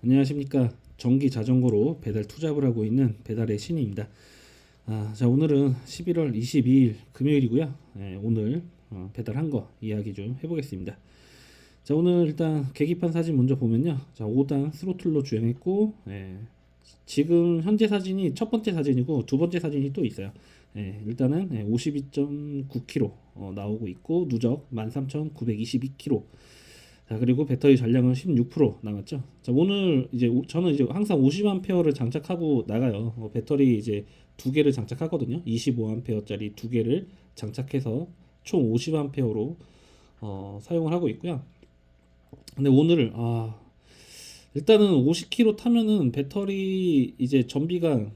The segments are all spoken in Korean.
안녕하십니까. 전기 자전거로 배달 투잡을 하고 있는 배달의 신입니다. 자, 오늘은 11월 22일 금요일이고요. 오늘 배달한 거 이야기 좀 해보겠습니다. 자, 오늘 일단 계기판 사진 먼저 보면요. 자, 5단 스로틀로 주행했고, 지금 현재 사진이 첫 번째 사진이고 두 번째 사진이 또 있어요. 일단은 52.9km 나오고 있고 누적 13,922km. 자, 그리고 배터리 잔량은 16% 남았죠. 자, 오늘 이제 저는 이제 항상 50A를 장착하고 나가요. 배터리 이제 두 개를 장착하거든요. 25A짜리 두 개를 장착해서 총 50A로 사용을 하고 있고요. 근데 오늘 일단은 50km 타면은 배터리 이제 전비가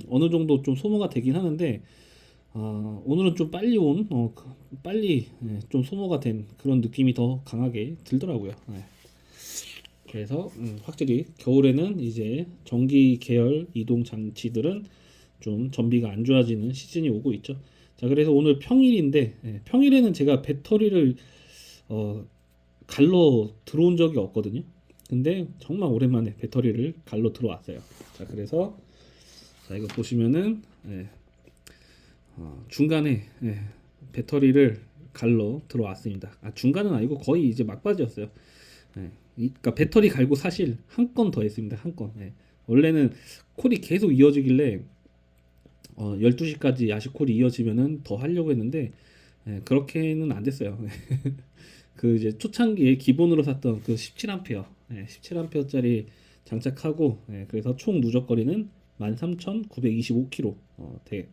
어느 정도 좀 소모가 되긴 하는데 오늘은 좀 빨리 빨리 좀 소모가 된 그런 느낌이 더 강하게 들더라고요. 그래서 확실히 겨울에는 이제 전기 계열 이동 장치들은 좀 전비가 안 좋아지는 시즌이 오고 있죠. 자, 그래서 오늘 평일인데 평일에는 제가 배터리를 어, 갈러 들어온 적이 없거든요. 근데 정말 오랜만에 배터리를 갈러 들어왔어요. 자, 그래서 자, 이거 보시면은 중간에 배터리를 갈러 들어왔습니다. 중간은 아니고 거의 이제 막바지였어요. 그러니까 배터리 갈고 사실 한 건 더 했습니다. 한 건. 원래는 콜이 계속 이어지길래 12시까지 야식 콜이 이어지면은 더 하려고 했는데 그렇게는 안 됐어요. 그 이제 초창기에 기본으로 샀던 그 17A, 17A짜리 장착하고 그래서 총 누적 거리는 13,925km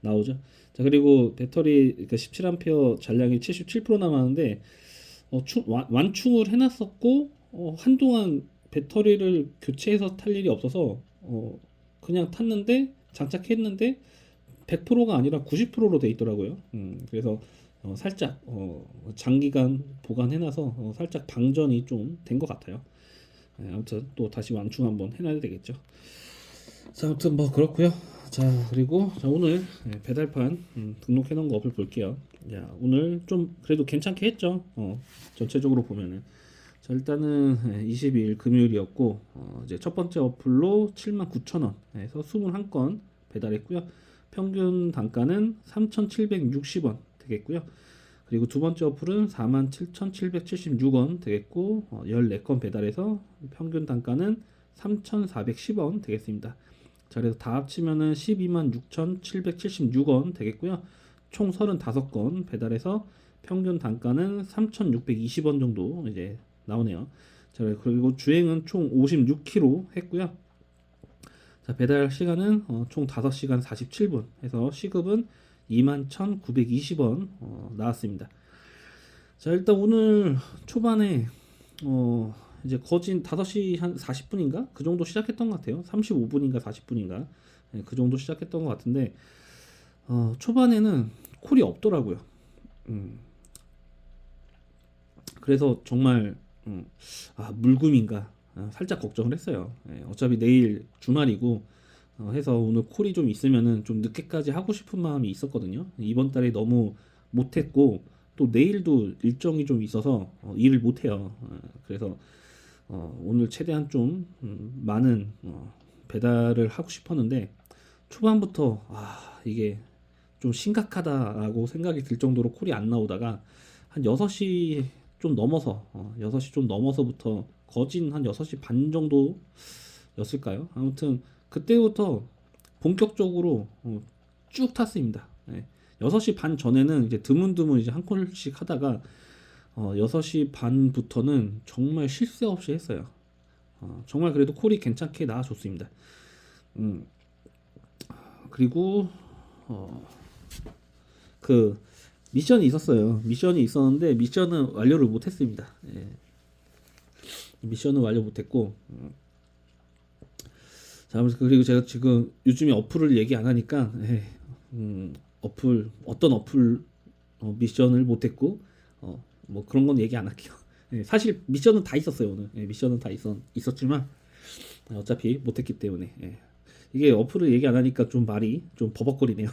나오죠. 자, 그리고 배터리 그러니까 17A 잔량이 77% 남았는데 완충을 해놨었고 한동안 배터리를 교체해서 탈 일이 없어서 그냥 탔는데 장착했는데 100%가 아니라 90%로 돼 있더라고요. 그래서 살짝 장기간 보관해놔서 살짝 방전이 좀 된 것 같아요. 아무튼 또 다시 완충 한번 해놔야 되겠죠. 자, 아무튼 뭐 그렇고요. 자, 그리고 자, 오늘 배달판 등록해 놓은 거 어플 볼게요. 야, 오늘 좀 그래도 괜찮게 했죠. 전체적으로 보면은. 자, 일단은 22일 금요일이었고 이제 첫 번째 어플로 79,000원에서 21건 배달했고요. 평균 단가는 3,760원 되겠고요. 그리고 두 번째 어플은 47,776원 되겠고 14건 배달해서 평균 단가는 3,410원 되겠습니다. 자, 그래서 다 합치면은 126,776원 되겠고요. 총 35건 배달해서 평균 단가는 3,620원 정도 이제 나오네요. 자, 그리고 주행은 총 56km 했고요. 자, 배달 시간은 총 5시간 47분 해서 시급은 21,920원 나왔습니다. 자, 일단 오늘 초반에 이제 거진 5시 한 40분인가? 그 정도 시작했던 것 같아요. 35분인가 40분인가? 그 정도 시작했던 것 같은데 초반에는 콜이 없더라고요. 그래서 정말 물금인가 살짝 걱정을 했어요. 어차피 내일 주말이고 해서 오늘 콜이 좀 있으면은 좀 늦게까지 하고 싶은 마음이 있었거든요. 이번 달에 너무 못했고 또 내일도 일정이 좀 있어서 일을 못해요. 그래서 오늘 최대한 좀 많은 배달을 하고 싶었는데 초반부터 이게 좀 심각하다라고 생각이 들 정도로 콜이 안 나오다가 한 6시 좀 넘어서 6시 좀 넘어서부터 거진 한 6시 반 정도였을까요? 아무튼 그때부터 본격적으로 쭉 탔습니다. 6시 반 전에는 이제 드문드문 이제 한 콜씩 하다가 6시 반부터는 정말 쉴 새 없이 했어요. 정말 그래도 콜이 괜찮게 나와줬습니다. 그리고 그 미션이 있었어요. 미션이 있었는데 미션은 완료를 못했습니다. 미션은 완료 못했고 자, 그리고 제가 지금 요즘에 어플을 얘기 안 하니까 어떤 어플 미션을 못했고 뭐 그런 건 얘기 안 할게요. 사실 미션은 다 있었어요 오늘. 미션은 다 있었지만 어차피 못했기 때문에 이게 어플을 얘기 안 하니까 좀 말이 좀 버벅거리네요.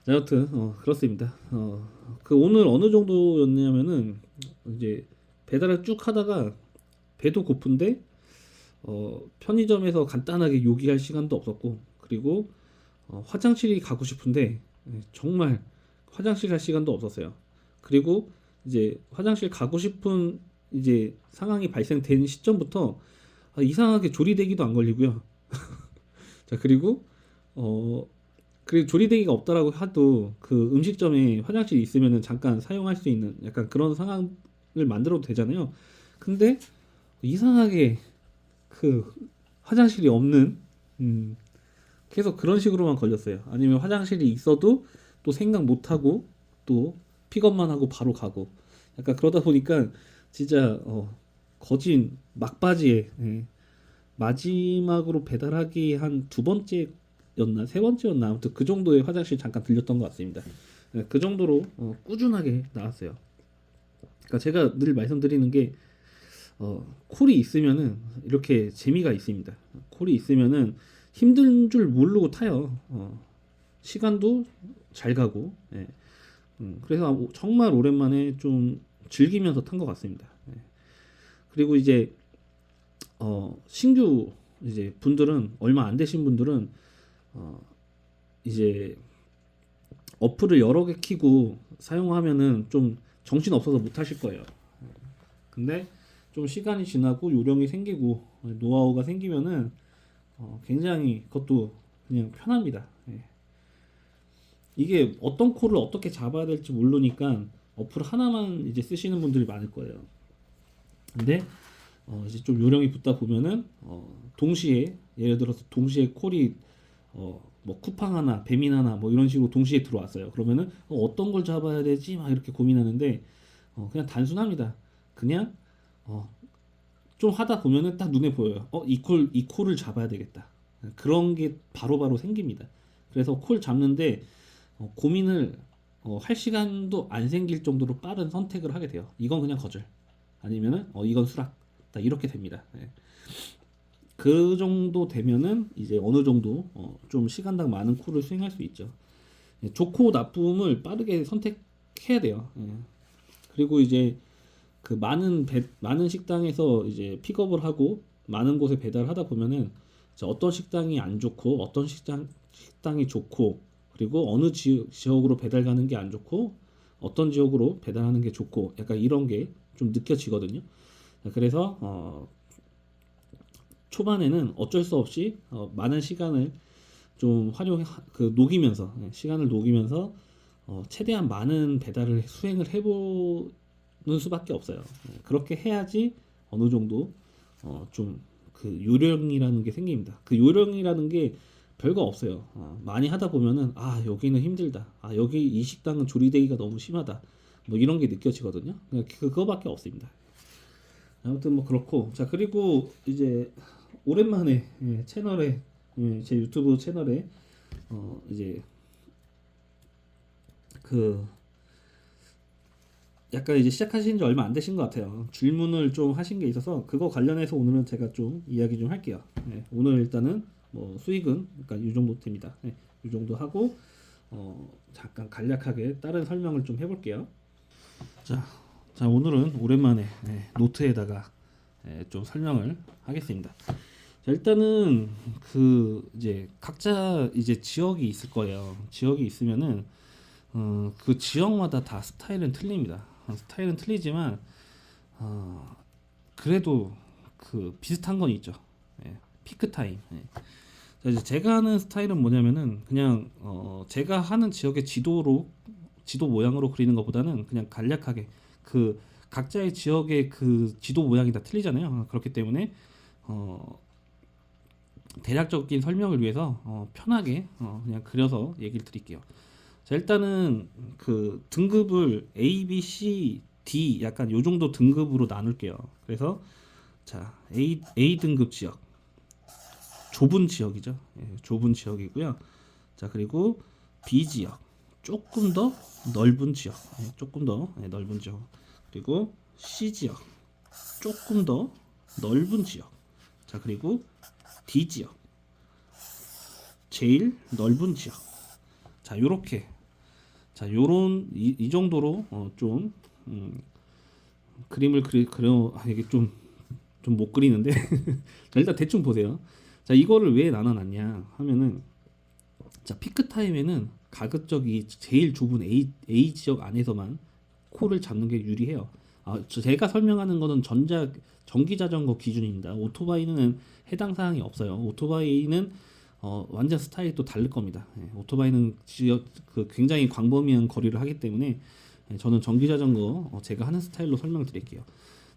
자, 여튼 그렇습니다. 그 오늘 어느 정도였냐면은 이제 배달을 쭉 하다가 배도 고픈데 편의점에서 간단하게 요기할 시간도 없었고, 그리고 화장실이 가고 싶은데 정말 화장실 갈 시간도 없었어요. 그리고 이제 화장실 가고 싶은 이제 상황이 발생된 시점부터 이상하게 조리대기도 안 걸리고요. 자, 어, 그리고 조리대기가 없다라고 하도 그 음식점에 화장실이 있으면은 잠깐 사용할 수 있는 약간 그런 상황을 만들어도 되잖아요. 근데 이상하게 그 화장실이 없는 음, 계속 그런 식으로만 걸렸어요. 아니면 화장실이 있어도 또 생각 못 하고 또 픽업만 하고 바로 가고 약간 그러다 보니까 진짜 거진 막바지에 마지막으로 배달하기 한 두 번째였나 세 번째였나 아무튼 그 정도의 화장실 잠깐 들렸던 것 같습니다. 그 정도로 꾸준하게 나왔어요. 그러니까 제가 늘 말씀드리는 게 콜이 있으면은 이렇게 재미가 있습니다. 콜이 있으면은 힘든 줄 모르고 타요. 시간도 잘 가고. 예. 그래서 정말 오랜만에 좀 즐기면서 탄 것 같습니다. 예. 그리고 이제 신규 이제 분들은 얼마 안 되신 분들은 어, 이제 어플을 여러 개 키고 사용하면은 좀 정신 없어서 못 하실 거예요. 근데 좀 시간이 지나고 요령이 생기고 노하우가 생기면은 굉장히 그것도 그냥 편합니다. 예. 이게 어떤 콜을 어떻게 잡아야 될지 모르니까 어플 하나만 이제 쓰시는 분들이 많을 거예요. 근데 이제 좀 요령이 붙다 보면은 동시에 예를 들어서 동시에 콜이 뭐 쿠팡 하나, 배민 하나 뭐 이런 식으로 동시에 들어왔어요. 그러면은 어떤 걸 잡아야 되지? 막 이렇게 고민하는데 그냥 단순합니다. 그냥 어, 좀 하다 보면은 딱 눈에 보여요. 이 콜을 잡아야 되겠다. 그런 게 바로바로 생깁니다. 그래서 콜 잡는데 고민을 할 시간도 안 생길 정도로 빠른 선택을 하게 돼요. 이건 그냥 거절. 아니면은 이건 수락. 딱 이렇게 됩니다. 예. 그 정도 되면은 이제 어느 정도 좀 시간당 많은 콜을 수행할 수 있죠. 예, 좋고 나쁨을 빠르게 선택해야 돼요. 예. 그리고 이제 그 많은 식당에서 이제 픽업을 하고 많은 곳에 배달하다 보면은 이제 어떤 식당이 안 좋고 어떤 식당이 좋고 그리고 어느 지역으로 배달 가는 게 안 좋고 어떤 지역으로 배달하는 게 좋고 약간 이런 게 좀 느껴지거든요. 그래서 초반에는 어쩔 수 없이 많은 시간을 좀 녹이면서 시간을 녹이면서 최대한 많은 배달을 수행을 해보는 수밖에 없어요. 그렇게 해야지 어느 정도 좀 그 요령이라는 게 생깁니다. 그 요령이라는 게 별거 없어요. 많이 하다 보면은 여기는 힘들다. 여기 이 식당은 조리되기가 너무 심하다. 뭐 이런 게 느껴지거든요. 그냥 그거밖에 없습니다. 아무튼 뭐 그렇고 자 그리고 이제 오랜만에 채널에 제 유튜브 채널에 이제 그 약간 이제 시작하신 지 얼마 안 되신 것 같아요. 질문을 좀 하신 게 있어서 그거 관련해서 오늘은 제가 좀 이야기 좀 할게요. 오늘 일단은 뭐 수익은 그러니까 이 정도 됩니다. 이 정도 하고 잠깐 간략하게 다른 설명을 좀 해볼게요. 자, 오늘은 오랜만에 노트에다가 좀 설명을 하겠습니다. 자, 일단은 그 이제 각자 이제 지역이 있을 거예요. 지역이 있으면은 그 지역마다 다 스타일은 틀립니다. 스타일은 틀리지만 그래도 그 비슷한 건 있죠. 피크 타임. 자, 이제 제가 하는 스타일은 뭐냐면은 그냥 제가 하는 지역의 지도 모양으로 그리는 것보다는 그냥 간략하게 그 각자의 지역의 그 지도 모양이 다 틀리잖아요. 그렇기 때문에 대략적인 설명을 위해서 편하게 그냥 그려서 얘기를 드릴게요. 자, 일단은 그 등급을 A, B, C, D 약간 요 정도 등급으로 나눌게요. 그래서 자, A 등급 지역. 좁은 지역이죠. 좁은 지역이고요. 자, 그리고 B 지역. 조금 더 넓은 지역. 조금 더 넓은 지역. 그리고 C 지역. 조금 더 넓은 지역. 자, 그리고 D 지역. 제일 넓은 지역. 자, 요렇게. 자, 요런 이 정도로 좀 그림을 그려 이게 좀 좀 못 그리는데 자, 일단 대충 보세요. 자, 이거를 왜 나눠놨냐 하면은, 자, 피크 타임에는 가급적이 제일 좁은 A 지역 안에서만 코를 잡는 게 유리해요. 제가 설명하는 거는 전기 자전거 기준입니다. 오토바이는 해당 사항이 없어요. 오토바이는 완전 스타일이 또 다를 겁니다. 예, 오토바이는 굉장히 광범위한 거리를 하기 때문에, 저는 전기 자전거 제가 하는 스타일로 설명드릴게요.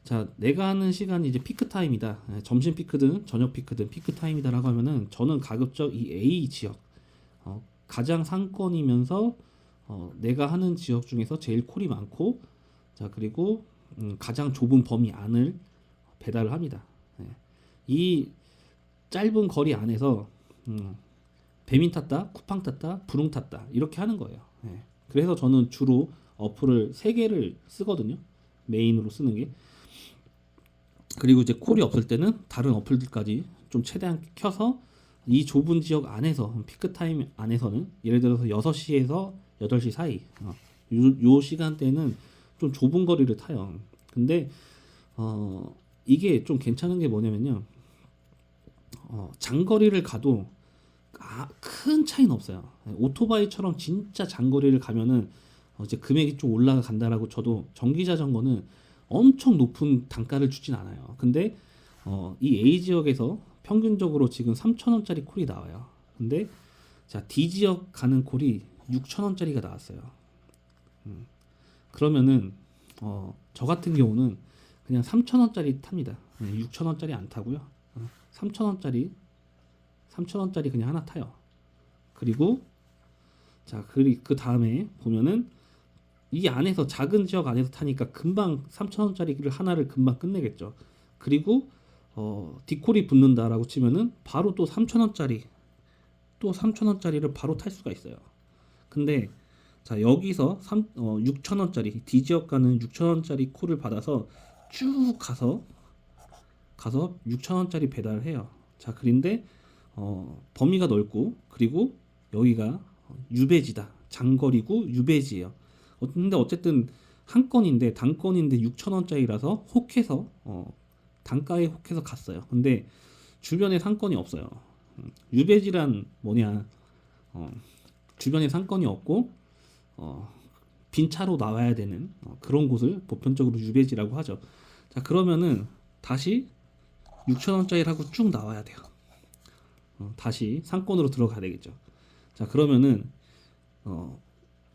자, 내가 하는 시간이 이제 피크 타임이다. 점심 피크든 저녁 피크든 피크 타임이다라고 하면은, 저는 가급적 이 A 지역, 가장 상권이면서 내가 하는 지역 중에서 제일 콜이 많고, 자, 그리고 가장 좁은 범위 안을 배달을 합니다. 예. 이 짧은 거리 안에서 배민 탔다, 쿠팡 탔다, 부릉 탔다 이렇게 하는 거예요. 예. 그래서 저는 주로 어플을 3개를 쓰거든요. 메인으로 쓰는 게. 그리고 이제 콜이 없을 때는 다른 어플들까지 좀 최대한 켜서, 이 좁은 지역 안에서 피크 타임 안에서는, 예를 들어서 6시에서 8시 사이, 요 시간대는 좀 좁은 거리를 타요. 근데 이게 좀 괜찮은 게 뭐냐면요, 장거리를 가도 큰 차이는 없어요. 오토바이처럼 진짜 장거리를 가면은 이제 금액이 좀 올라간다라고 쳐도, 전기 자전거는 엄청 높은 단가를 주진 않아요. 근데 이 A 지역에서 평균적으로 지금 3,000원짜리 콜이 나와요. 근데 자, D 지역 가는 콜이 6,000원짜리가 나왔어요. 그러면은 저 같은 경우는 그냥 3,000원짜리 탑니다. 6,000원짜리 안 타고요. 3,000원짜리 그냥 하나 타요. 그리고 자, 그 다음에 보면은, 이 안에서 작은 지역 안에서 타니까 금방 3,000원짜리를 하나를 금방 끝내겠죠. 그리고 디콜이 붙는다라고 치면은 바로 또 3,000원짜리를 바로 탈 수가 있어요. 근데 자, 여기서 6,000원짜리 D 지역 가는 6,000원짜리 콜을 받아서 쭉 가서 6,000원짜리 배달을 해요. 자, 그런데 범위가 넓고, 그리고 여기가 유배지다. 장거리고 유배지예요. 근데 어쨌든 단건인데 6,000원짜리라서 혹해서 단가에 혹해서 갔어요. 근데 주변에 상권이 없어요. 유배지란 뭐냐? 주변에 상권이 없고 빈 차로 나와야 되는 그런 곳을 보편적으로 유배지라고 하죠. 자, 그러면은 다시 6,000원짜리를 하고 쭉 나와야 돼요. 다시 상권으로 들어가야 되겠죠. 자, 그러면은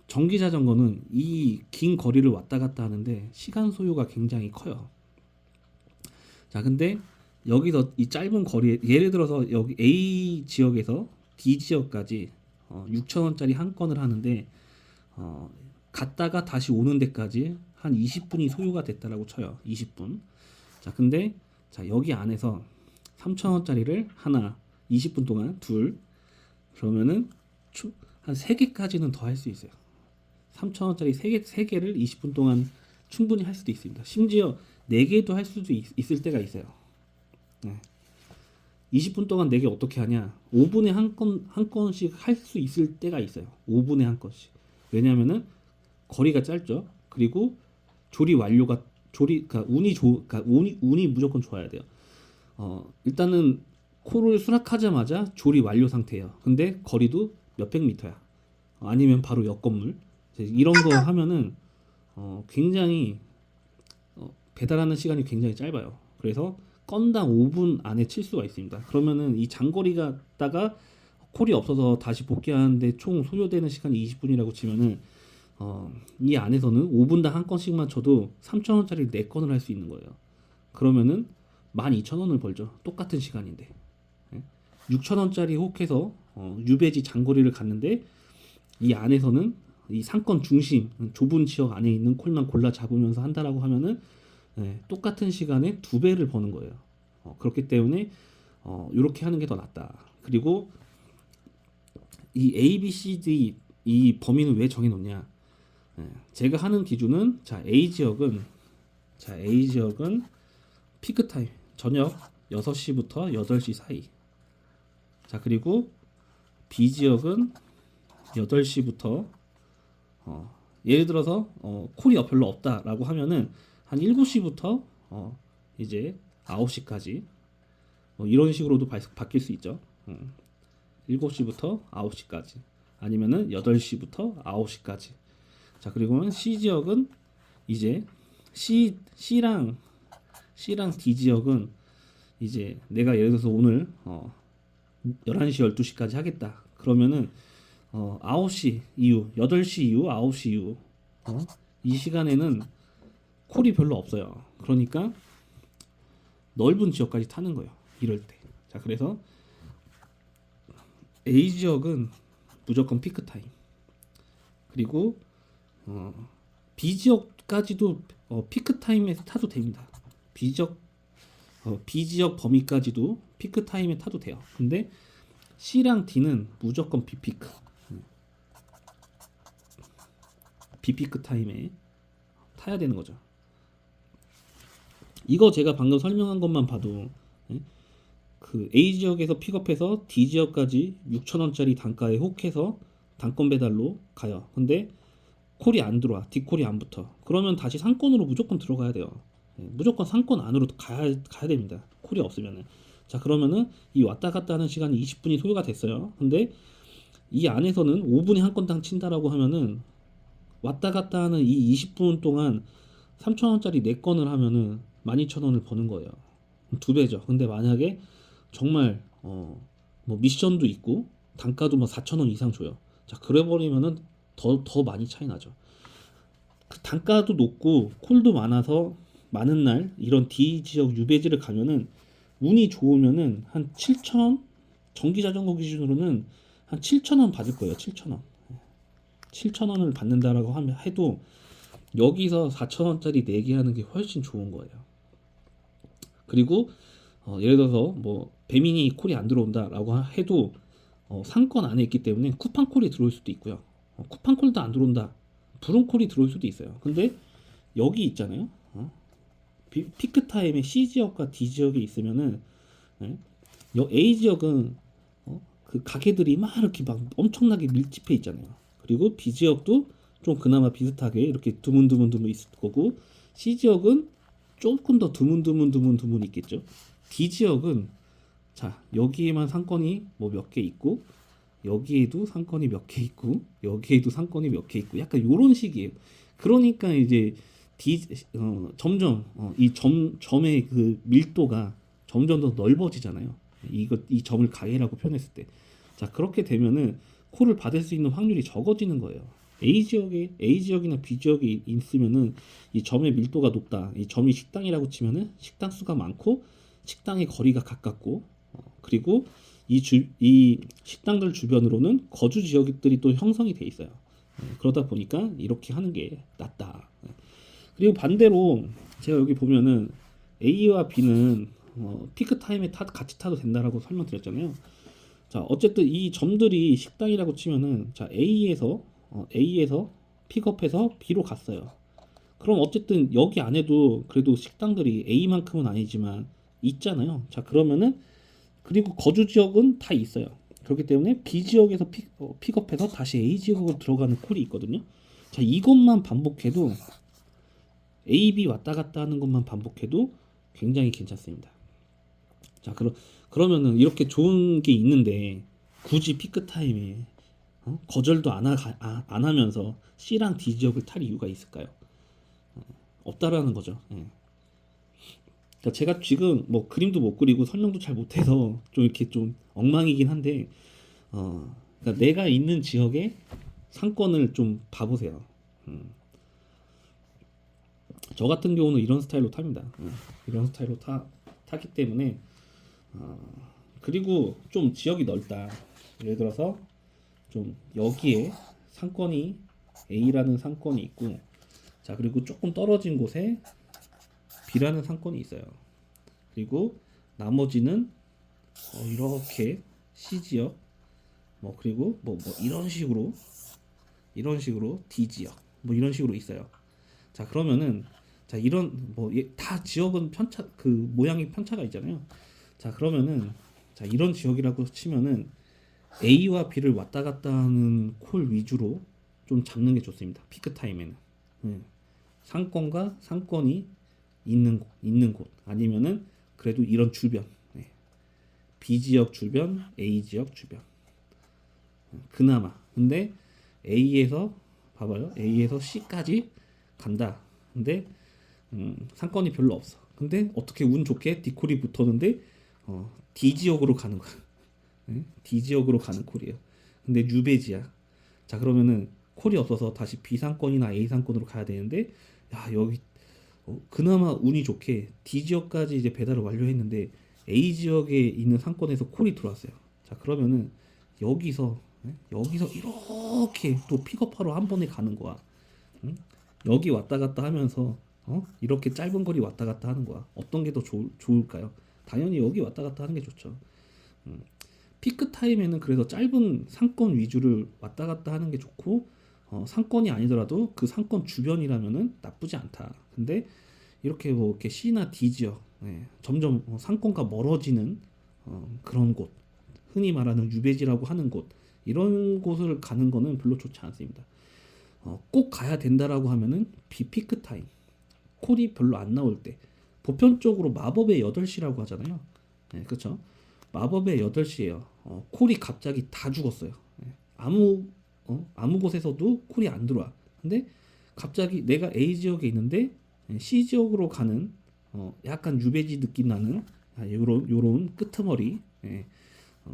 전기 자전거는 이 긴 거리를 왔다 갔다 하는데 시간 소요가 굉장히 커요. 자, 근데 여기서 이 짧은 거리에, 예를 들어서 여기 A 지역에서 D 지역까지 6,000원짜리 한 건을 하는데, 갔다가 다시 오는 데까지 한 20분이 소요가 됐다라고 쳐요. 20분. 자, 근데 자, 여기 안에서 3,000원짜리를 하나, 20분 동안 둘, 그러면은 한 3개까지는 더 할 수 있어요. 3,000원짜리 3개를 20분 동안 충분히 할 수도 있습니다. 심지어 4개도 할 수도 있을 때가 있어요. 네. 20분 동안 4개 어떻게 하냐? 5분에 한 건씩 할 수 있을 때가 있어요. 5분에 한 건씩. 왜냐면은 거리가 짧죠. 그리고 그러니까 운이 무조건 좋아야 돼요. 일단은 코를 수락하자마자 조리 완료 상태예요. 근데 거리도 몇백 미터야. 아니면 바로 옆 건물. 이런 거 하면은 굉장히 배달하는 시간이 굉장히 짧아요. 그래서 건당 5분 안에 칠 수가 있습니다. 그러면은 이 장거리 갔다가 콜이 없어서 다시 복귀하는데 총 소요되는 시간이 20분이라고 치면은 이 안에서는 5분당 한 건씩만 쳐도 3,000원짜리 4건을 할 수 있는 거예요. 그러면은 12,000원을 벌죠. 똑같은 시간인데. 6,000원짜리 혹해서 유배지 장거리를 갔는데, 이 안에서는 이 상권 중심 좁은 지역 안에 있는 콜만 골라 잡으면서 한다라고 하면은 똑같은 시간에 2배를 버는 거예요. 그렇기 때문에 이렇게 하는 게 더 낫다. 그리고 이 A, B, C, D 이 범위는 왜 정해놓냐? 제가 하는 기준은, 자, A 지역은 피크 타임 저녁 6시부터 8시 사이. 자, 그리고 B 지역은 8시부터 예를 들어서 콜이 별로 없다라고 하면은 한 7시부터 이제 9시까지 이런 식으로도 바뀔 수 있죠. 7시부터 9시까지 아니면은 8시부터 9시까지. 자, 그리고는 C 지역은 이제 C랑 D 지역은 이제 내가 예를 들어서 오늘 11시 12시까지 하겠다. 그러면은 9시 이후, 8시 이후, 9시 이후 이 시간에는 콜이 별로 없어요. 그러니까 넓은 지역까지 타는 거예요. 이럴 때. 자, 그래서 A 지역은 무조건 피크 타임. 그리고 B 지역까지도 피크 타임에 타도 됩니다. B 지역 범위까지도 피크 타임에 타도 돼요. 근데 C랑 D는 무조건 비피크. 비피크 타임에 타야 되는 거죠. 이거 제가 방금 설명한 것만 봐도 그 A 지역에서 픽업해서 D 지역까지 6,000원짜리 단가에 혹해서 단건 배달로 가요. 근데 콜이 안 들어와. D콜이 안 붙어. 그러면 다시 상권으로 무조건 들어가야 돼요. 무조건 상권 안으로 가야 됩니다. 콜이 없으면은. 자, 그러면은 이 왔다 갔다 하는 시간이 20분이 소요가 됐어요. 근데 이 안에서는 5분에 한 건당 친다라고 하면은 왔다 갔다 하는 이 20분 동안 3,000원짜리 4건을 하면은 12,000원을 버는 거예요. 2배죠. 근데 만약에 정말 뭐 미션도 있고 단가도 뭐 4,000원 이상 줘요. 자, 그래 버리면은 더 많이 차이 나죠. 그 단가도 높고 콜도 많아서 많은 날 이런 D 지역 유배지를 가면은 운이 좋으면은 한 7,000원, 전기 자전거 기준으로는 한 7,000원 받을 거예요. 7,000원. 7,000원을 받는다라고 하면 해도 여기서 4,000원짜리 내기 하는 게 훨씬 좋은 거예요. 그리고 예를 들어서 뭐 배민이 콜이 안 들어온다라고 해도 상권 안에 있기 때문에 쿠팡 콜이 들어올 수도 있고요. 쿠팡 콜도 안 들어온다. 브론 콜이 들어올 수도 있어요. 근데 여기 있잖아요. 피크 타임에 C 지역과 D 지역에 있으면은 A 지역은 그 가게들이 막 이렇게 막 엄청나게 밀집해 있잖아요. 그리고 B 지역도 좀 그나마 비슷하게 이렇게 드문드문 있을 거고 C 지역은 조금 더 드문 있겠죠. D 지역은 자, 여기에만 상권이 뭐 몇 개 있고 여기에도 상권이 몇 개 있고 여기에도 상권이 몇 개 있고 약간 요런 식이에요. 그러니까 이제 점점 이 점의 그 밀도가 점점 더 넓어지잖아요. 이 점을 가해라고 표현했을 때. 자, 그렇게 되면은 콜을 받을 수 있는 확률이 적어지는 거예요. A 지역이나 B 지역이 있으면은 이 점의 밀도가 높다. 이 점이 식당이라고 치면은 식당 수가 많고 식당의 거리가 가깝고 그리고 이 식당들 주변으로는 거주 지역들이 또 형성이 돼 있어요. 그러다 보니까 이렇게 하는 게 낫다. 그리고 반대로 제가 여기 보면은 A와 B는 피크 타임에 같이 타도 된다라고 설명드렸잖아요. 자, 어쨌든 이 점들이 식당이라고 치면은 자, A에서 픽업해서 B로 갔어요. 그럼 어쨌든 여기 안에도 그래도 식당들이 A만큼은 아니지만 있잖아요. 자, 그러면은 그리고 거주 지역은 다 있어요. 그렇기 때문에 B 지역에서 픽업해서 다시 A 지역으로 들어가는 콜이 있거든요. 자, 이것만 반복해도 A, B 왔다 갔다 하는 것만 반복해도 굉장히 괜찮습니다. 자, 그러면은 이렇게 좋은 게 있는데 굳이 피크 타임에 거절도 안 하면서 C랑 D 지역을 탈 이유가 있을까요? 없다라는 거죠. 예. 그러니까 제가 지금 뭐 그림도 못 그리고 설명도 잘 못해서 좀 이렇게 좀 엉망이긴 한데, 그러니까 내가 있는 지역의 상권을 좀 봐보세요. 저 같은 경우는 이런 스타일로 탑니다. 이런 스타일로 타기 때문에 그리고 좀 지역이 넓다. 예를 들어서 좀 여기에 상권이 A라는 상권이 있고, 자, 그리고 조금 떨어진 곳에 B라는 상권이 있어요. 그리고 나머지는 이렇게 C 지역, 뭐 그리고 뭐 이런 식으로 D 지역, 뭐 이런 식으로 있어요. 자, 그러면은 자, 이런 뭐 다 지역은 편차 그 모양이 편차가 있잖아요. 자, 그러면은 자, 이런 지역이라고 치면은 A와 B를 왔다 갔다 하는 콜 위주로 좀 잡는 게 좋습니다. 피크 타임에는. 상권과 상권이 있는 곳 아니면은 그래도 이런 주변, B 지역 주변, A 지역 주변, 그나마. 근데 A에서 봐봐요, A에서 C까지 간다. 근데 상권이 별로 없어. 근데 어떻게 운 좋게 D콜이 붙었는데 D 지역으로 가는 거야. D 지역으로 가는 콜이에요. 근데 뉴베지야. 자, 그러면은 콜이 없어서 다시 B 상권이나 A 상권으로 가야 되는데, 야, 여기 그나마 운이 좋게 D 지역까지 이제 배달을 완료했는데 A 지역에 있는 상권에서 콜이 들어왔어요. 자, 그러면은 여기서 이렇게 또 픽업하러 한 번에 가는 거야. 응? 여기 왔다 갔다 하면서 이렇게 짧은 거리 왔다 갔다 하는 거야. 어떤 게 더 좋을까요? 당연히 여기 왔다 갔다 하는 게 좋죠. 피크 타임에는 그래서 짧은 상권 위주를 왔다 갔다 하는 게 좋고, 상권이 아니더라도 그 상권 주변이라면은 나쁘지 않다. 근데 이렇게 뭐 이렇게 C나 D 지역, 점점 상권과 멀어지는 그런 곳, 흔히 말하는 유배지라고 하는 곳, 이런 곳을 가는 거는 별로 좋지 않습니다. 꼭 가야 된다라고 하면은 비피크 타임, 콜이 별로 안 나올 때, 보편적으로 마법의 8시라고 하잖아요. 그렇죠? 마법의 8시예요. 콜이 갑자기 다 죽었어요. 아무 곳에서도 콜이 안 들어와. 근데 갑자기 내가 A 지역에 있는데 C 지역으로 가는 약간 유배지 느낌 나는 요런 끄트머리,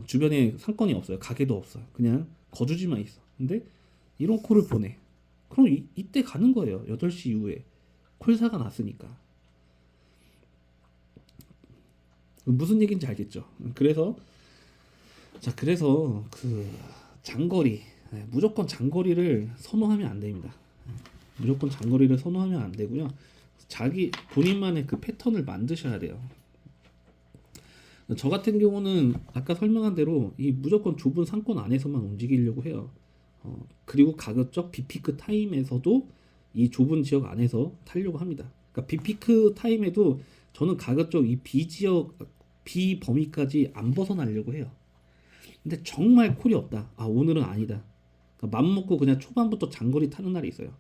주변에 상권이 없어요. 가게도 없어요. 그냥 거주지만 있어. 근데 이런 콜을 보내. 그럼 이때 가는 거예요. 8시 이후에 콜사가 났으니까. 무슨 얘기인지 알겠죠? 그래서 그 장거리, 무조건 장거리를 선호하면 안 됩니다. 무조건 장거리를 선호하면 안 되고요. 본인만의 그 패턴을 만드셔야 돼요. 저 같은 경우는 아까 설명한 대로 이 무조건 좁은 상권 안에서만 움직이려고 해요. 그리고 가급적 비피크 타임에서도 이 좁은 지역 안에서 타려고 합니다. 그러니까 비피크 타임에도 저는 가급적 이 B 지역, B 범위까지 안 벗어나려고 해요. 근데 정말 콜이 없다. 오늘은 아니다. 그러니까 맘 먹고 그냥 초반부터 장거리 타는 날이 있어요.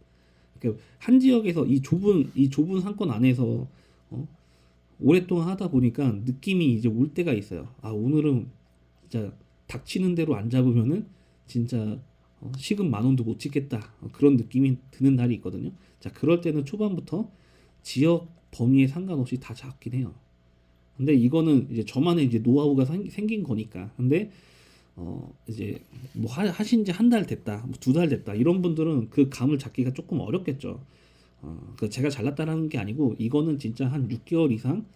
그러니까 한 지역에서 이 좁은 상권 안에서 오랫동안 하다 보니까 느낌이 이제 올 때가 있어요. 오늘은 진짜 닥치는 대로 안 잡으면은 진짜 시급 10,000원도 못 찍겠다. 그런 느낌이 드는 날이 있거든요. 자, 그럴 때는 초반부터 지역 범위에 상관없이 다 잡긴 해요. 근데 이거는 이제 저만의 이제 노하우가 생긴 거니까. 근데 이제 뭐 하신 지 한 달 됐다, 뭐 2달 됐다, 이런 분들은 그 감을 잡기가 조금 어렵겠죠. 그 제가 잘났다라는 게 아니고, 이거는 진짜 한 6개월 이상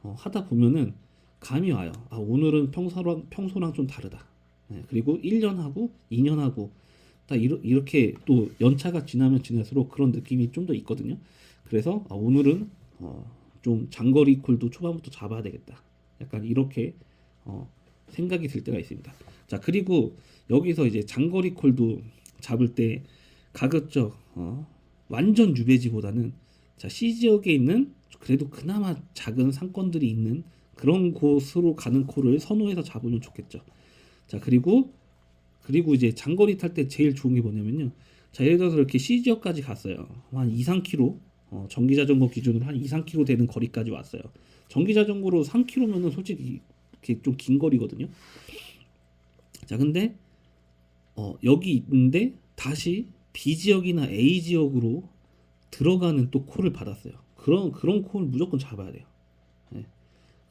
하다 보면은 감이 와요. 오늘은 평소랑 좀 다르다. 그리고 1년 하고 2년 하고 딱 이렇게 또 연차가 지나면 지날수록 그런 느낌이 좀 더 있거든요. 그래서 오늘은 좀 장거리 콜도 초반부터 잡아야 되겠다. 약간 이렇게 생각이 들 때가 있습니다. 자, 그리고 여기서 이제 장거리 콜도 잡을 때 가급적 완전 유배지보다는 자, C 지역에 있는 그래도 그나마 작은 상권들이 있는 그런 곳으로 가는 콜을 선호해서 잡으면 좋겠죠. 자, 그리고 이제 장거리 탈 때 제일 좋은 게 뭐냐면요. 자, 예를 들어서 이렇게 C 지역까지 갔어요. 한 2, 3km, 전기 자전거 기준으로 한 2, 3km 되는 거리까지 왔어요. 전기 자전거로 3km면은 솔직히 좀 긴 거리거든요. 자, 근데 여기 있는데 다시 B 지역이나 A 지역으로 들어가는 또 콜을 받았어요. 그런 콜을 무조건 잡아야 돼요.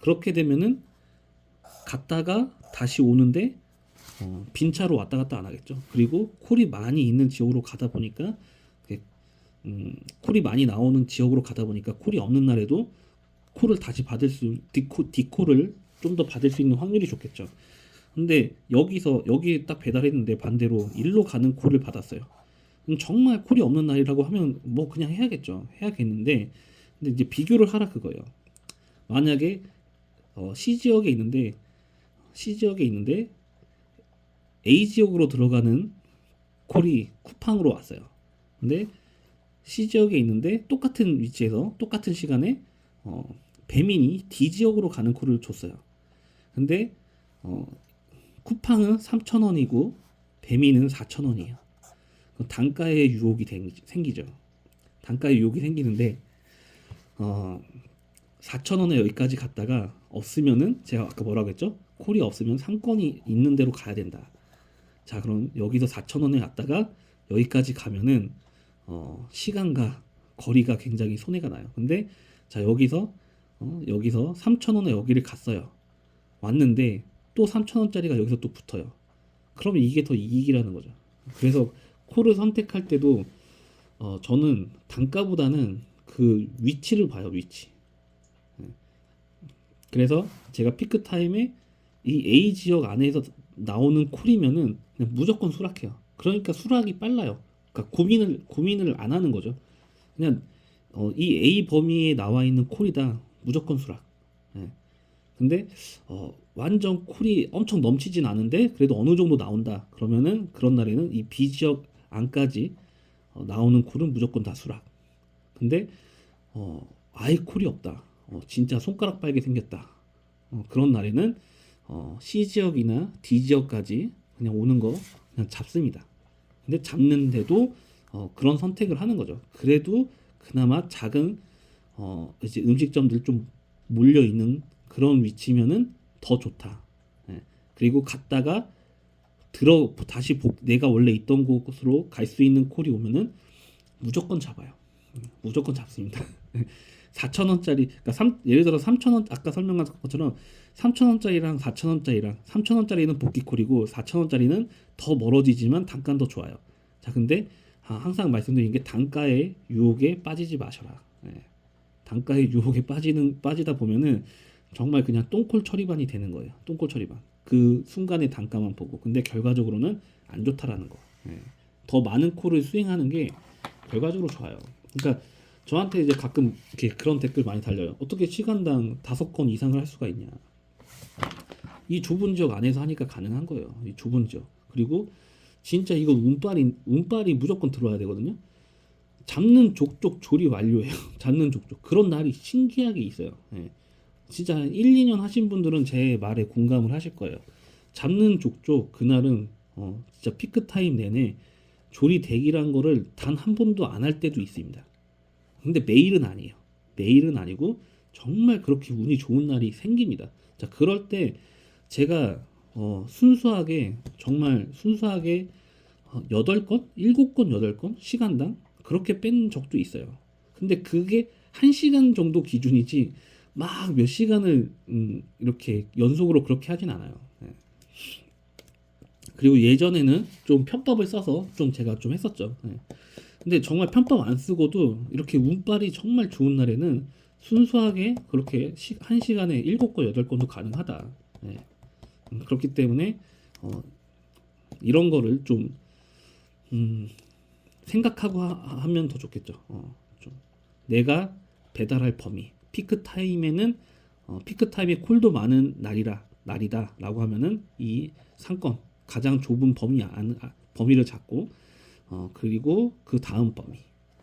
그렇게 되면은 갔다가 다시 오는데 빈차로 왔다 갔다 안 하겠죠. 그리고 콜이 많이 있는 지역으로 가다 보니까 콜이 많이 나오는 지역으로 가다 보니까 콜이 없는 날에도 콜을 다시 D콜을 좀 더 받을 수 있는 확률이 좋겠죠. 근데 여기 딱 배달했는데 반대로 일로 가는 콜을 받았어요. 정말 콜이 없는 날이라고 하면 뭐 그냥 해야겠는데, 근데 이제 비교를 하라 그거예요. 만약에 C 지역에 있는데 A 지역으로 들어가는 콜이 쿠팡으로 왔어요. 근데 C 지역에 있는데 똑같은 위치에서 똑같은 시간에 배민이 D 지역으로 가는 콜을 줬어요. 근데 쿠팡은 3,000원이고 배민은 4,000원이에요. 단가의 유혹이 생기죠. 단가의 유혹이 생기는데 4,000원에 여기까지 갔다가 없으면은 제가 아까 뭐라고 했죠? 콜이 없으면 상권이 있는 대로 가야 된다. 자, 그럼 여기서 4,000원에 갔다가 여기까지 가면은 시간과 거리가 굉장히 손해가 나요. 근데 자, 여기서 3,000원에 여기를 갔어요. 왔는데 또 3,000원짜리가 여기서 또 붙어요. 그러면 이게 더 이익이라는 거죠. 그래서 콜을 선택할 때도 저는 단가보다는 그 위치를 봐요, 위치. 그래서 제가 피크 타임에 이 A 지역 안에서 나오는 콜이면은 그냥 무조건 수락해요. 그러니까 수락이 빨라요. 그러니까 고민을 안 하는 거죠. 그냥 이 A 범위에 나와 있는 콜이다 무조건 수락. 예. 근데 완전 콜이 엄청 넘치진 않은데 그래도 어느 정도 나온다. 그러면은 그런 날에는 이 B 지역 안까지 나오는 콜은 무조건 다 수락. 근데 아예 콜이 없다. 진짜 손가락 빨게 생겼다. 그런 날에는 C 지역이나 D 지역까지 그냥 오는 거 그냥 잡습니다. 근데 잡는데도 그런 선택을 하는 거죠. 그래도 그나마 작은 이제 음식점들 좀 몰려 있는 그런 위치면은 더 좋다. 예. 그리고 갔다가 다시 내가 원래 있던 곳으로 갈 수 있는 콜이 오면은 무조건 잡아요. 무조건 잡습니다. 4,000원짜리, 그러니까 예를 들어 3,000원, 아까 설명한 것처럼 3,000원짜리랑 4,000원짜리랑 3,000원짜리는 복귀콜이고 4,000원짜리는 더 멀어지지만 단가는 더 좋아요. 자, 근데 항상 말씀드린 게 단가의 유혹에 빠지지 마셔라. 예. 단가의 유혹에 빠지다 보면은 정말 그냥 똥콜 처리반이 되는 거예요. 똥콜 처리반. 그 순간의 단가만 보고. 근데 결과적으로는 안 좋다라는 거. 예. 더 많은 콜을 수행하는 게 결과적으로 좋아요. 그러니까 저한테 이제 가끔 이렇게 그런 댓글 많이 달려요. 어떻게 시간당 5건 이상을 할 수가 있냐. 이 좁은 지역 안에서 하니까 가능한 거예요. 이 좁은 지역. 그리고 진짜 이거 운빨이 무조건 들어와야 되거든요. 잡는 족족 조리 완료예요. 잡는 족족. 그런 날이 신기하게 있어요. 예. 진짜 1, 2년 하신 분들은 제 말에 공감을 하실 거예요. 잡는 족족 그날은 진짜 피크 타임 내내 조리 대기란 거를 단 한 번도 안 할 때도 있습니다. 근데 매일은 아니에요. 매일은 아니고 정말 그렇게 운이 좋은 날이 생깁니다. 자, 그럴 때 제가 순수하게 정말 순수하게 8건, 7건, 8건 시간당 그렇게 뺀 적도 있어요. 근데 그게 1시간 정도 기준이지 막 몇 시간을 이렇게 연속으로 그렇게 하진 않아요. 네. 그리고 예전에는 좀 편법을 써서 좀 제가 좀 했었죠. 네. 근데 정말 편법 안 쓰고도 이렇게 운빨이 정말 좋은 날에는 순수하게 그렇게 1시간에 7건, 8건도 가능하다. 네. 그렇기 때문에 이런 거를 좀 생각하고 하면 더 좋겠죠. 좀 내가 배달할 범위, 피크 타임에는 피크 타임에 콜도 많은 날이다라고 하면은 이 상권 가장 좁은 범위를 잡고 그리고 그 다음 범위,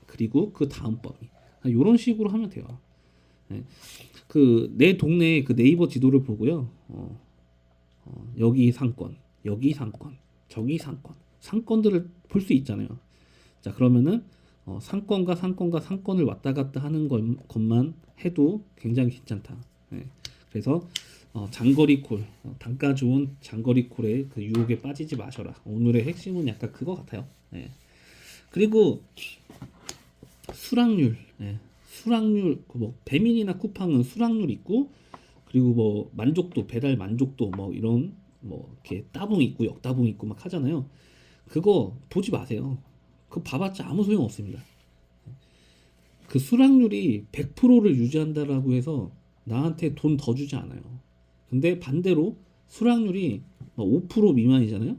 그리고 그 다음 범위 이런 식으로 하면 돼요. 네. 그 내 동네 그 네이버 지도를 보고요. 여기 상권, 여기 상권, 저기 상권들을 볼 수 있잖아요. 자, 그러면은 상권을 왔다 갔다 하는 것만 해도 굉장히 괜찮다. 네. 그래서 장거리 콜, 단가 좋은 장거리 콜의 그 유혹에 빠지지 마셔라. 오늘의 핵심은 약간 그거 같아요. 네. 그리고 수락률, 네. 수락률, 뭐 배민이나 쿠팡은 수락률 있고, 그리고 뭐 만족도, 배달 만족도, 뭐 이런 뭐 이렇게 따봉 있고 역따봉 있고 막 하잖아요. 그거 보지 마세요. 그거 봐봤자 아무 소용 없습니다. 그 수락률이 100%를 유지한다라고 해서 나한테 돈 더 주지 않아요. 근데 반대로 수락률이 5% 미만이잖아요.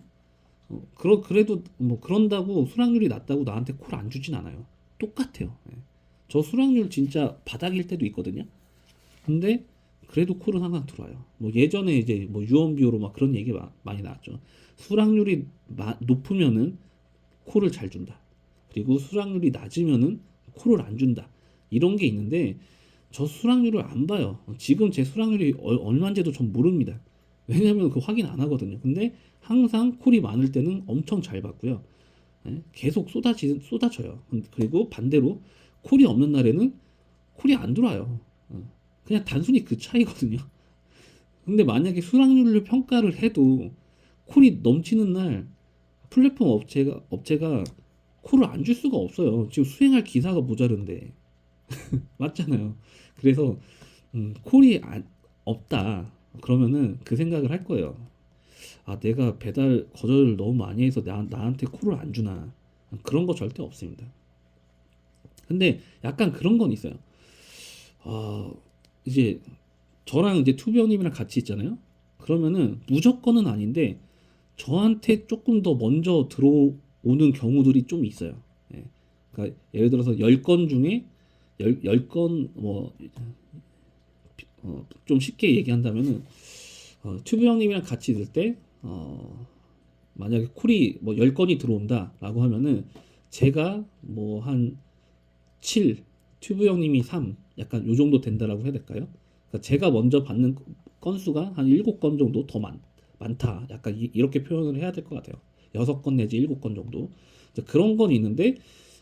그래도 뭐 그런다고 수락률이 낮다고 나한테 콜 안 주진 않아요. 똑같아요. 예. 저 수락률 진짜 바닥일 때도 있거든요. 근데 그래도 콜은 항상 들어와요. 뭐 예전에 이제 뭐 유언비어로 막 그런 얘기 많이 나왔죠. 수락률이 높으면은 콜을 잘 준다. 그리고 수락률이 낮으면은 콜을 안 준다. 이런 게 있는데 저 수락률을 안 봐요. 지금 제 수락률이 얼마인지도 전 모릅니다. 왜냐면 그 확인 안 하거든요. 근데 항상 콜이 많을 때는 엄청 잘 받고요. 예? 계속 쏟아져요. 그리고 반대로 콜이 없는 날에는 콜이 안 들어와요. 그냥 단순히 그 차이거든요. 근데 만약에 수락률을 평가를 해도 콜이 넘치는 날 플랫폼 업체가 콜을 안 줄 수가 없어요. 지금 수행할 기사가 모자른데. 맞잖아요. 그래서 콜이 없다. 그러면은 그 생각을 할 거예요. 아, 내가 배달 거절을 너무 많이 해서 나한테 콜을 안 주나. 그런 거 절대 없습니다. 근데 약간 그런 건 있어요. 아, 이제 저랑 이제 투비 형님이랑 같이 있잖아요. 그러면은 무조건은 아닌데 저한테 조금 더 먼저 들어오는 경우들이 좀 있어요. 예. 그러니까 예를 들어서 10건 중에 10건 좀 쉽게 얘기한다면은 튜브 형님이랑 같이 있을 때 만약에 콜이 뭐 10건이 들어온다라고 하면은 제가 뭐 한 7, 튜브 형님이 3, 약간 요 정도 된다라고 해야 될까요? 그러니까 제가 먼저 받는 건수가 한 7건 정도 더 많다. 약간 이렇게 표현을 해야 될 것 같아요. 6건 내지 7건 정도. 이제 그런 건 있는데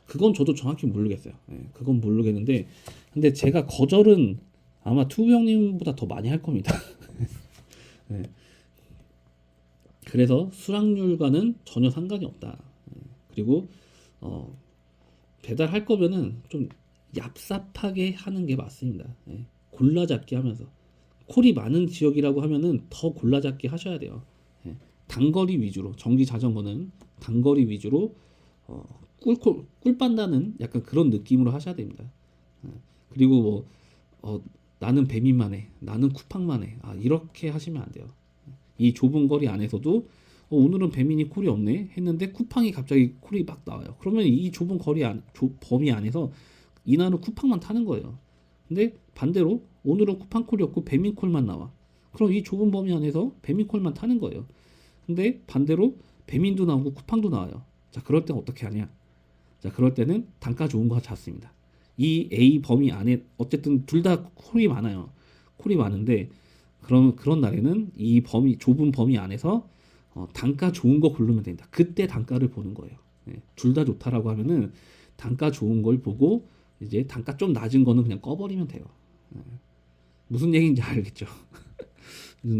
그건 저도 정확히 모르겠어요. 예, 그건 모르겠는데 근데 제가 거절은 아마 튜브 형님보다 더 많이 할 겁니다. 예, 그래서 수락률과는 전혀 상관이 없다. 예, 그리고 어, 배달할 거면은 좀 얍삽하게 하는 게 맞습니다. 예, 골라잡기 하면서 콜이 많은 지역이라고 하면은 더 골라잡기 하셔야 돼요. 예, 단거리 위주로 전기 자전거는 단거리 위주로 어, 꿀 빤다는 약간 그런 느낌으로 하셔야 됩니다. 예, 그리고 뭐 나는 배민만 해, 나는 쿠팡만 해. 아, 이렇게 하시면 안 돼요. 이 좁은 거리 안에서도 오늘은 배민이 콜이 없네 했는데 쿠팡이 갑자기 콜이 막 나와요. 그러면 이 좁은 범위 안에서 이날은 쿠팡만 타는 거예요. 근데 반대로 오늘은 쿠팡 콜이 없고 배민 콜만 나와. 그럼 이 좁은 범위 안에서 배민 콜만 타는 거예요. 근데 반대로 배민도 나오고 쿠팡도 나와요. 자, 그럴 땐 어떻게 하냐? 자, 그럴 때는 단가 좋은 거 잡습니다. 이 A 범위 안에 어쨌든 둘 다 콜이 많아요. 콜이 많은데 그런 날에는 이 좁은 범위 안에서 단가 좋은 거 고르면 된다. 그때 단가를 보는 거예요. 예, 둘 다 좋다라고 하면은 단가 좋은 걸 보고 이제 단가 좀 낮은 거는 그냥 꺼버리면 돼요. 예, 무슨 얘기인지 알겠죠?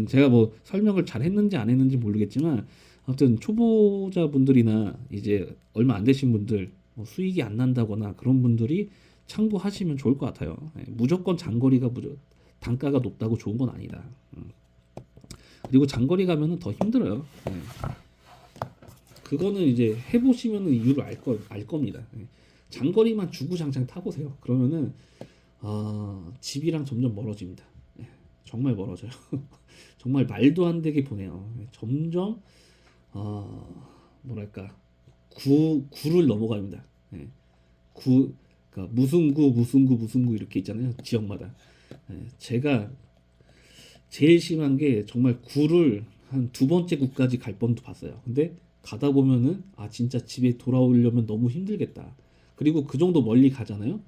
제가 뭐 설명을 잘 했는지 안 했는지 모르겠지만 아무튼 초보자분들이나 이제 얼마 안 되신 분들 뭐 수익이 안 난다거나 그런 분들이 참고하시면 좋을 것 같아요. 예, 무조건 장거리가 단가가 높다고 좋은 건 아니다. 그리고 장거리 가면은 더 힘들어요. 예. 그거는 이제 해보시면은 이유를 알 겁니다. 예. 장거리만 주구장창 타보세요. 그러면은 집이랑 점점 멀어집니다. 예. 정말 멀어져요. 정말 말도 안 되게 보내요. 예. 점점 뭐랄까 구를 넘어갑니다. 예. 그러니까 무슨 구 이렇게 있잖아요. 지역마다. 예. 제가 제일 심한 게 정말 구를 한 두 번째 구까지 갈 뻔도 봤어요. 근데 가다 보면은 진짜 집에 돌아오려면 너무 힘들겠다. 그리고 그 정도 멀리 가잖아요.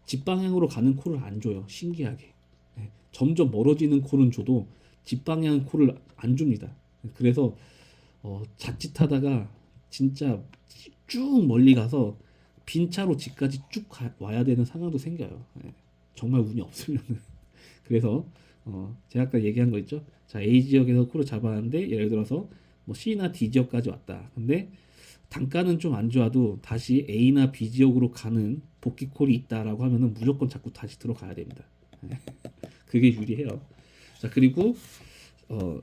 집 방향으로 가는 콜을 안 줘요. 신기하게. 예, 점점 멀어지는 콜은 줘도 집 방향 콜을 안 줍니다. 그래서 자칫하다가 진짜 쭉 멀리 가서 빈 차로 집까지 쭉 와야 되는 상황도 생겨요. 예, 정말 운이 없으면. 그래서 제가 아까 얘기한 거 있죠. 자, A 지역에서 콜을 잡았는데 예를 들어서 뭐 C나 D 지역까지 왔다. 근데 단가는 좀 안 좋아도 다시 A나 B 지역으로 가는 복귀 콜이 있다라고 하면은 무조건 자꾸 다시 들어가야 됩니다. 그게 유리해요. 자, 그리고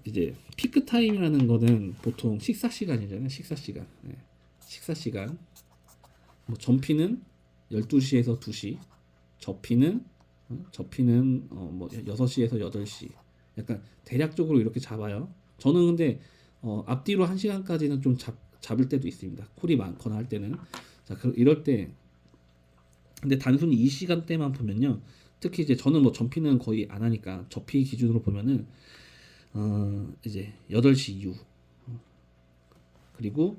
이제 피크 타임이라는 거는 보통 식사 시간이잖아요. 식사 시간. 식사 시간. 뭐 전피는 12시에서 2시, 접히는 뭐 6시에서 8시. 약간 대략적으로 이렇게 잡아요. 저는 근데 앞뒤로 1시간까지는 좀 잡을 때도 있습니다. 콜이 많거나 할 때는. 자, 이럴 때 근데 단순히 이 시간대만 보면요. 특히 이제 저는 뭐 전피는 거의 안 하니까 접히 기준으로 보면은 이제 8시 이후 그리고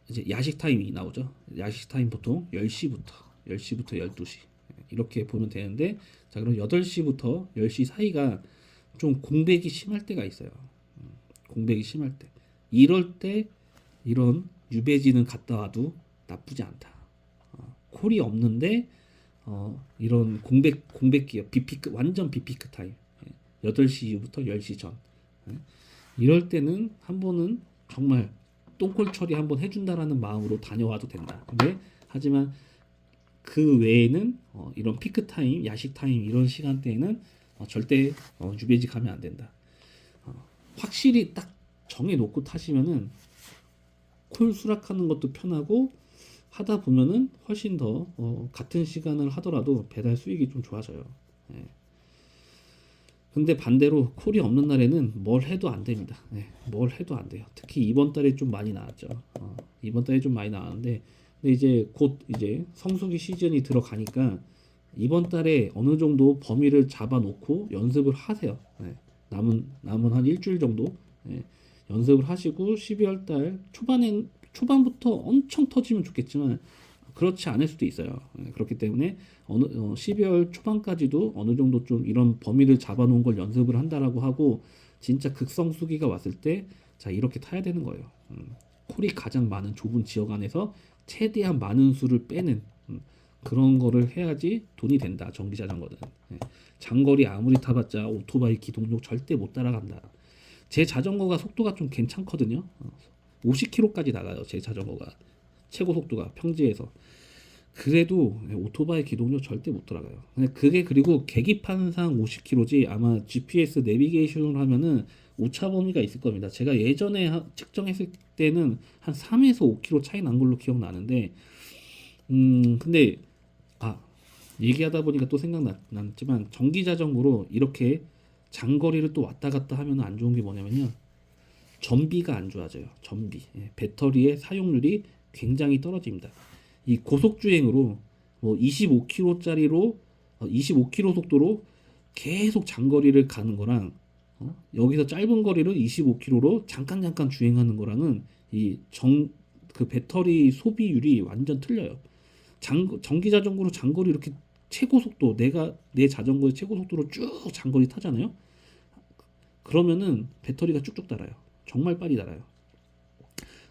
이제 야식 타임이 나오죠. 야식 타임 보통 10시부터 12시 이렇게 보면 되는데 자, 그럼 8시부터 10시 사이가 좀 공백이 심할 때가 있어요. 공백이 심할 때. 이럴 때 이런 유배지는 갔다 와도 나쁘지 않다. 콜이 없는데 이런 공백 기업 비피크 완전 비피크 타임 8시 이후부터 10시 전. 예. 이럴 때는 한 번은 정말 똥콜 처리 한번 해준다라는 마음으로 다녀와도 된다. 근데 하지만 그 외에는 이런 피크 타임, 야식 타임 이런 시간대에는 절대 유배지 가면 안 된다. 확실히 딱 정해놓고 타시면은 콜 수락하는 것도 편하고 하다 보면은 훨씬 더 같은 시간을 하더라도 배달 수익이 좀 좋아져요. 예. 근데 반대로 콜이 없는 날에는 뭘 해도 안 됩니다. 예. 뭘 해도 안 돼요. 특히 이번 달에 좀 많이 나왔죠. 이번 달에 좀 많이 나왔는데 근데 이제 곧 이제 성수기 시즌이 들어가니까 이번 달에 어느 정도 범위를 잡아놓고 연습을 하세요. 예. 남은 한 일주일 정도 예. 연습을 하시고 12월 달 초반부터 엄청 터지면 좋겠지만 그렇지 않을 수도 있어요. 예. 그렇기 때문에 12월 초반까지도 어느 정도 좀 이런 범위를 잡아놓은 걸 연습을 한다라고 하고 진짜 극성수기가 왔을 때 자 이렇게 타야 되는 거예요. 콜이 가장 많은 좁은 지역 안에서 최대한 많은 수를 빼는 그런 거를 해야지 돈이 된다. 전기 자전거는. 예. 장거리 아무리 타봤자 오토바이 기동력 절대 못 따라간다. 제 자전거가 속도가 좀 괜찮거든요. 50km까지 나가요. 제 자전거가 최고 속도가 평지에서. 그래도 오토바이 기동력 절대 못 따라가요. 근데 그게 그리고 계기판상 50km지 아마 GPS 내비게이션으로 하면은 오차 범위가 있을 겁니다. 제가 예전에 측정했을 때는 한 3에서 5km 차이 난 걸로 기억나는데 근데 얘기하다 보니까 또 생각났지만 전기 자전거로 이렇게 장거리를 또 왔다 갔다 하면 안 좋은 게 뭐냐면요. 전비가 안 좋아져요. 전비. 예, 배터리의 사용률이 굉장히 떨어집니다. 이 고속 주행으로 뭐 25km짜리로 25km 속도로 계속 장거리를 가는 거랑 여기서 짧은 거리를 25km로 잠깐 주행하는 거랑은 그 배터리 소비율이 완전 틀려요. 전기 자전거로 장거리 이렇게 최고 속도 내 자전거의 최고 속도로 쭉 장거리 타잖아요. 그러면은 배터리가 쭉쭉 달아요. 정말 빨리 달아요.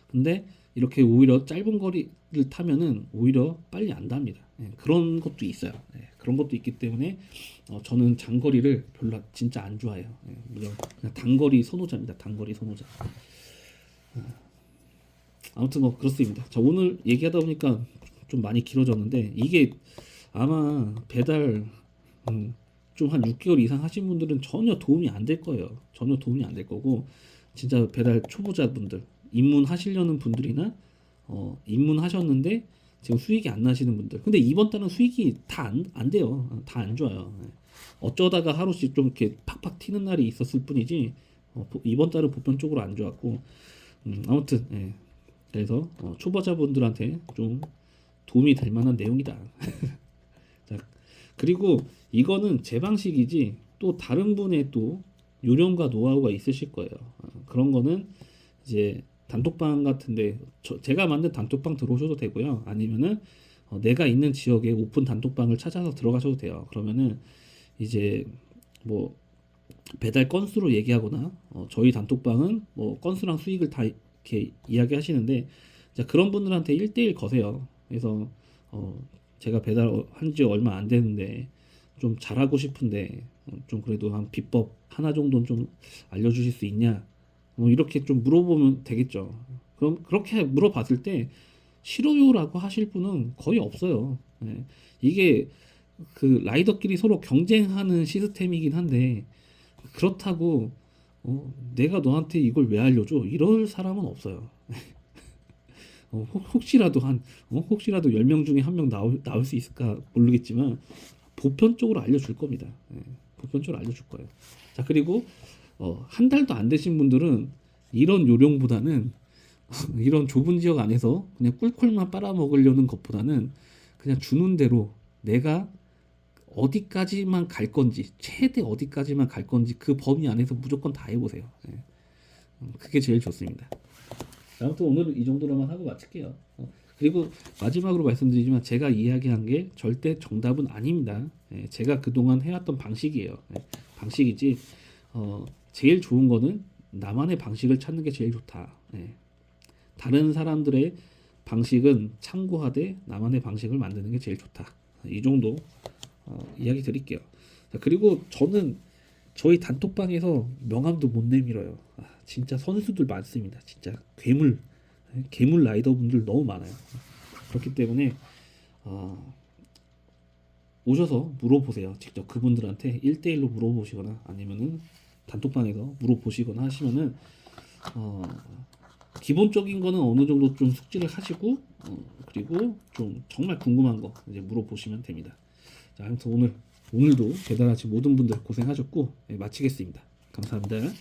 근데 이렇게 오히려 짧은 거리를 타면은 오히려 빨리 안 답니다. 예, 그런 것도 있어요. 예, 그런 것도 있기 때문에 저는 장거리를 별로 진짜 안 좋아해요. 예, 그냥 단거리 선호자입니다. 단거리 선호자. 아무튼 뭐 그렇습니다. 자, 오늘 얘기하다 보니까 좀 많이 길어졌는데 이게 아마 배달 좀 한 6개월 이상 하신 분들은 전혀 도움이 안 될 거예요. 전혀 도움이 안 될 거고 진짜 배달 초보자분들 입문하시려는 분들이나 입문하셨는데 지금 수익이 안 나시는 분들 근데 이번 달은 수익이 다 안 돼요. 다 안 좋아요. 어쩌다가 하루씩 좀 이렇게 팍팍 튀는 날이 있었을 뿐이지 이번 달은 보편적으로 안 좋았고 아무튼 예. 그래서 초보자분들한테 좀 도움이 될 만한 내용이다. 자, 그리고 이거는 제 방식이지 또 다른 분의 또 요령과 노하우가 있으실 거예요. 그런 거는 이제 단톡방 같은데 제가 만든 단톡방 들어오셔도 되고요. 아니면은 내가 있는 지역에 오픈 단톡방을 찾아서 들어가셔도 돼요. 그러면은 이제 뭐 배달 건수로 얘기하거나 저희 단톡방은 뭐 건수랑 수익을 다 이렇게 이야기하시는데 자, 그런 분들한테 1대1 거세요. 그래서 제가 배달한 지 얼마 안 됐는데 좀 잘하고 싶은데 좀 그래도 한 비법 하나 정도는 좀 알려주실 수 있냐? 뭐 이렇게 좀 물어보면 되겠죠. 그럼 그렇게 물어봤을 때 싫어요라고 하실 분은 거의 없어요. 예. 이게 그 라이더끼리 서로 경쟁하는 시스템이긴 한데 그렇다고 내가 너한테 이걸 왜 알려줘? 이럴 사람은 없어요. 혹시라도 10명 중에 한 명 나올 수 있을까 모르겠지만 보편적으로 알려줄 겁니다. 예, 보편적으로 알려줄 거예요. 자, 그리고 한 달도 안 되신 분들은 이런 요령보다는 이런 좁은 지역 안에서 그냥 꿀꿀만 빨아먹으려는 것보다는 그냥 주는 대로 내가 어디까지만 갈 건지 최대 어디까지만 갈 건지 그 범위 안에서 무조건 다 해보세요. 예. 그게 제일 좋습니다. 아무튼 오늘은 이 정도로만 하고 마칠게요. 그리고 마지막으로 말씀드리지만 제가 이야기한 게 절대 정답은 아닙니다. 예, 제가 그동안 해왔던 방식이에요. 예, 방식이지 제일 좋은 거는 나만의 방식을 찾는 게 제일 좋다. 예, 다른 사람들의 방식은 참고하되 나만의 방식을 만드는 게 제일 좋다. 이 정도 이야기 드릴게요. 자, 그리고 저는 저희 단톡방에서 명함도 못 내밀어요. 진짜 선수들 많습니다. 진짜 괴물 라이더 분들 너무 많아요. 그렇기 때문에 오셔서 물어보세요. 직접 그분들한테 1대1로 물어보시거나 아니면은 단톡방에서 물어보시거나 하시면은 기본적인 거는 어느 정도 좀 숙지를 하시고 그리고 좀 정말 궁금한 거 이제 물어보시면 됩니다. 자, 아무튼 오늘도 배달하신 모든 분들 고생하셨고 마치겠습니다. 감사합니다.